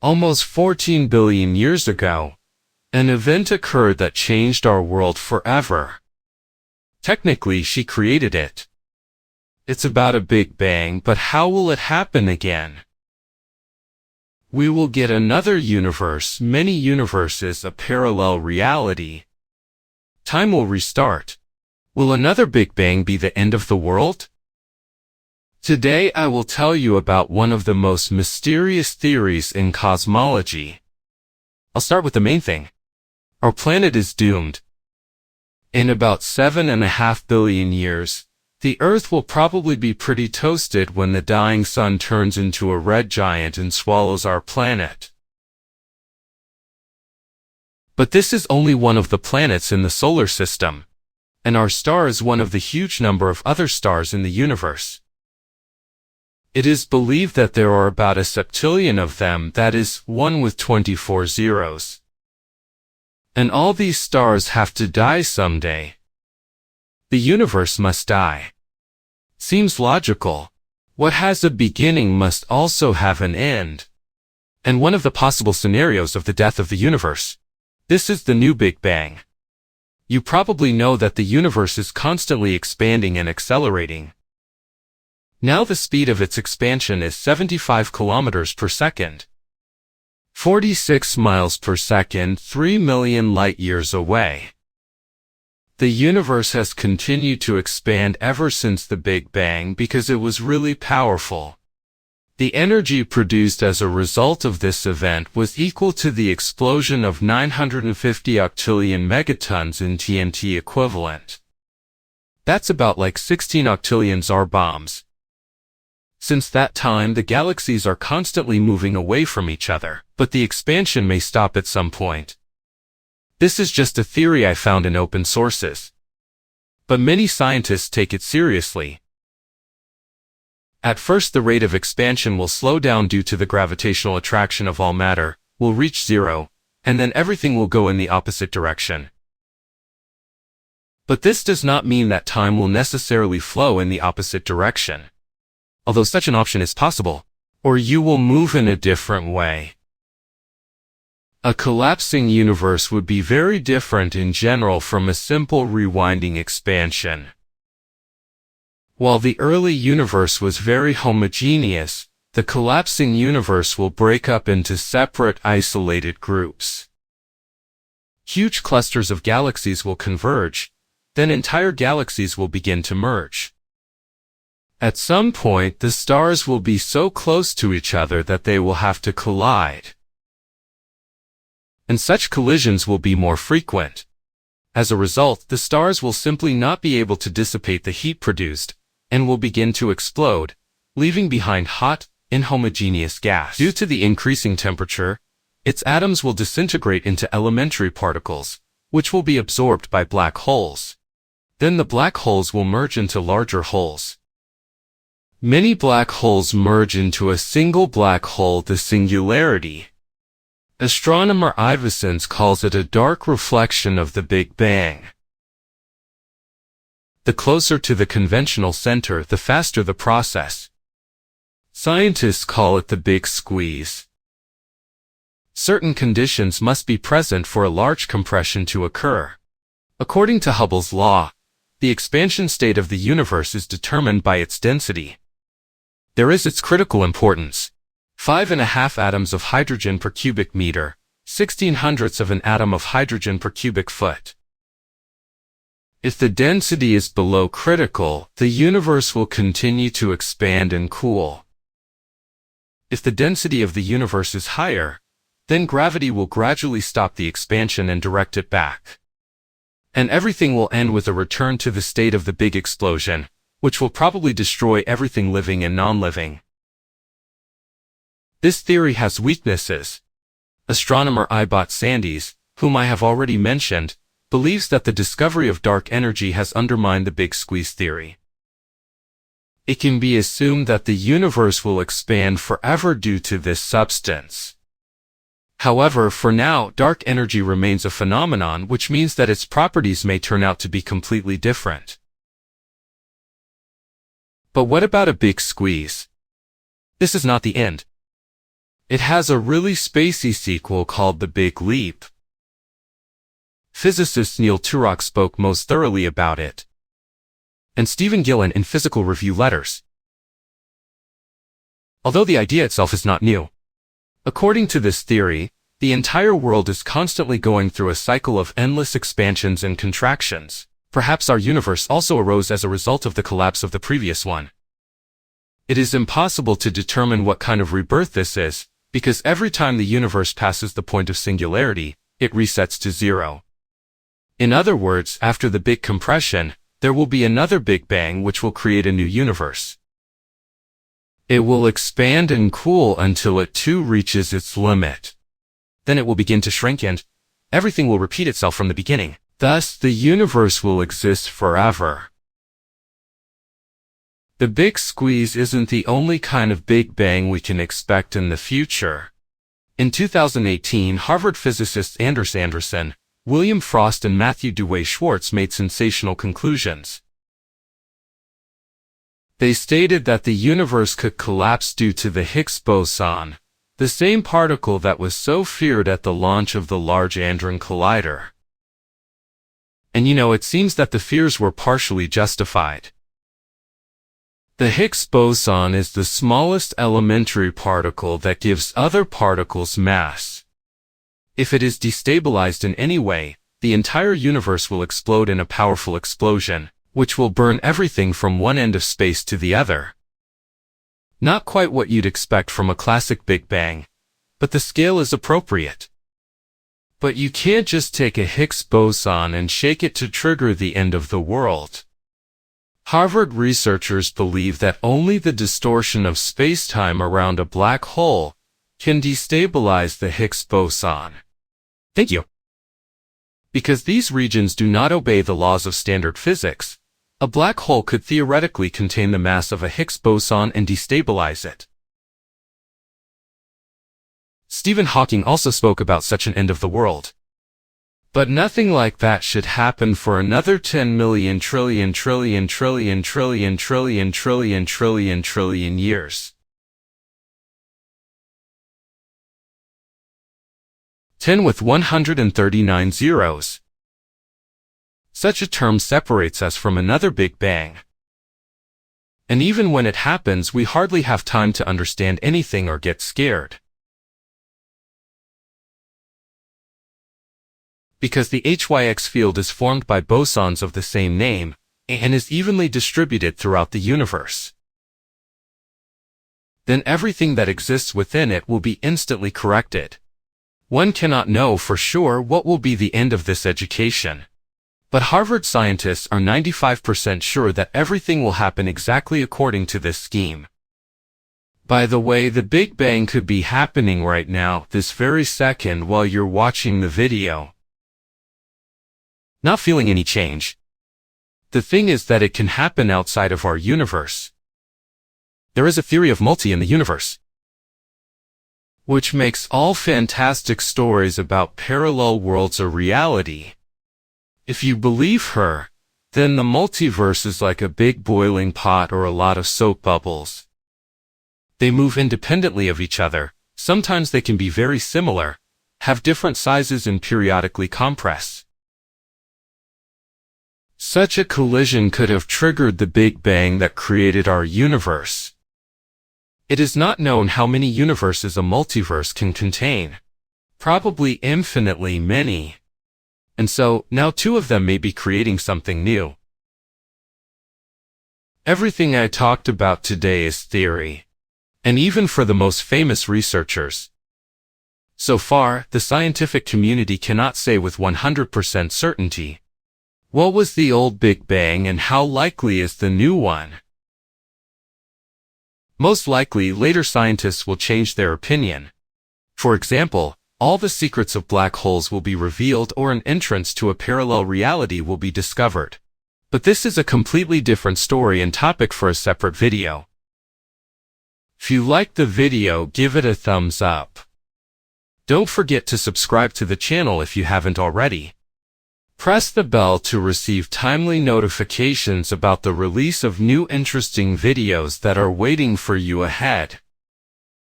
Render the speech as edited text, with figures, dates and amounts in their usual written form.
Almost 14 billion years ago, an event occurred that changed our world forever. Technically, she created it. It's about a Big Bang, but how will it happen again? We will get another universe, many universes, a parallel reality. Time will restart. Will another Big Bang be the end of the world? Today I will tell you about one of the most mysterious theories in cosmology. I'll start with the main thing. Our planet is doomed. In about 7.5 billion years, the Earth will probably be pretty toasted when the dying sun turns into a red giant and swallows our planet. But this is only one of the planets in the solar system, and our star is one of the huge number of other stars in the universe. It is believed that there are about a septillion of them, that is, 1 with 24 zeros. And all these stars have to die someday. The universe must die. Seems logical. What has a beginning must also have an end. And one of the possible scenarios of the death of the universe. This is the new Big Bang. You probably know that the universe is constantly expanding and accelerating. Now the speed of its expansion is 75 kilometers per second. 46 miles per second, 3 million light-years away. The universe has continued to expand ever since the Big Bang because it was really powerful. The energy produced as a result of this event was equal to the explosion of 950 octillion megatons in TNT equivalent. That's about like 16 octillion tsar bombs. Since that time, the galaxies are constantly moving away from each other, but the expansion may stop at some point. This is just a theory I found in open sources. But many scientists take it seriously. At first, the rate of expansion will slow down due to the gravitational attraction of all matter, will reach zero, and then everything will go in the opposite direction. But this does not mean that time will necessarily flow in the opposite direction. Although such an option is possible, or you will move in a different way. A collapsing universe would be very different in general from a simple rewinding expansion. While the early universe was very homogeneous, the collapsing universe will break up into separate, isolated groups. Huge clusters of galaxies will converge, then entire galaxies will begin to merge. At some point, the stars will be so close to each other that they will have to collide. And such collisions will be more frequent. As a result, the stars will simply not be able to dissipate the heat produced, and will begin to explode, leaving behind hot, inhomogeneous gas. Due to the increasing temperature, its atoms will disintegrate into elementary particles, which will be absorbed by black holes. Then the black holes will merge into larger holes. Many black holes merge into a single black hole, the singularity. Astronomer Boson calls it a dark reflection of the Big Bang. The closer to the conventional center, the faster the process. Scientists call it the Big Squeeze. Certain conditions must be present for a large compression to occur. According to Hubble's law, the expansion state of the universe is determined by its density. There is its critical importance. 5.5 atoms of hydrogen per cubic meter, 1600ths of an atom of hydrogen per cubic foot. If the density is below critical, the universe will continue to expand and cool. If the density of the universe is higher, then gravity will gradually stop the expansion and direct it back. And everything will end with a return to the state of the big explosion, which will probably destroy everything living and non-living. This theory has weaknesses. Astronomer Boson, whom I have already mentioned, believes that the discovery of dark energy has undermined the Big Squeeze theory. It can be assumed that the universe will expand forever due to this substance. However, for now, dark energy remains a phenomenon, which means that its properties may turn out to be completely different. But what about a Big Squeeze? This is not the end. It has a really spacey sequel called The Big Leap. Physicist Neil Turok spoke most thoroughly about it, and Stephen Gillen in Physical Review Letters. Although the idea itself is not new. According to this theory, the entire world is constantly going through a cycle of endless expansions and contractions. Perhaps our universe also arose as a result of the collapse of the previous one. It is impossible to determine what kind of rebirth this is, because every time the universe passes the point of singularity, it resets to zero. In other words, after the big compression, there will be another Big Bang which will create a new universe. It will expand and cool until it too reaches its limit. Then it will begin to shrink and everything will repeat itself from the beginning. Thus, the universe will exist forever. The big squeeze isn't the only kind of Big Bang we can expect in the future. In 2018, Harvard physicists Anders Anderson, William Frost and Matthew Dewey Schwartz made sensational conclusions. They stated that the universe could collapse due to the Higgs boson, the same particle that was so feared at the launch of the Large Hadron Collider. And it seems that the fears were partially justified. The Higgs boson is the smallest elementary particle that gives other particles mass. If it is destabilized in any way, the entire universe will explode in a powerful explosion, which will burn everything from one end of space to the other. Not quite what you'd expect from a classic Big Bang, but the scale is appropriate. But you can't just take a Higgs boson and shake it to trigger the end of the world. Harvard researchers believe that only the distortion of spacetime around a black hole can destabilize the Higgs boson. Thank you. Because these regions do not obey the laws of standard physics, a black hole could theoretically contain the mass of a Higgs boson and destabilize it. Stephen Hawking also spoke about such an end of the world. But nothing like that should happen for another 10 million trillion years. 10 with 139 zeros. Such a term separates us from another Big Bang. And even when it happens, we hardly have time to understand anything or get scared. Because the Higgs field is formed by bosons of the same name, and is evenly distributed throughout the universe. Then everything that exists within it will be instantly corrected. One cannot know for sure what will be the end of this education. But Harvard scientists are 95% sure that everything will happen exactly according to this scheme. By the way, the Big Bang could be happening right now, this very second, while you're watching the video. Not feeling any change. The thing is that it can happen outside of our universe. There is a theory of multi in the universe, which makes all fantastic stories about parallel worlds a reality. If you believe her, then the multiverse is like a big boiling pot or a lot of soap bubbles. They move independently of each other. Sometimes they can be very similar, have different sizes and periodically compress. Such a collision could have triggered the Big Bang that created our universe. It is not known how many universes a multiverse can contain. Probably infinitely many. And so, now two of them may be creating something new. Everything I talked about today is theory. And even for the most famous researchers. So far, the scientific community cannot say with 100% certainty. What was the old Big Bang and how likely is the new one? Most likely, later scientists will change their opinion. For example, all the secrets of black holes will be revealed or an entrance to a parallel reality will be discovered. But this is a completely different story and topic for a separate video. If you liked the video, give it a thumbs up. Don't forget to subscribe to the channel if you haven't already. Press the bell to receive timely notifications about the release of new interesting videos that are waiting for you ahead.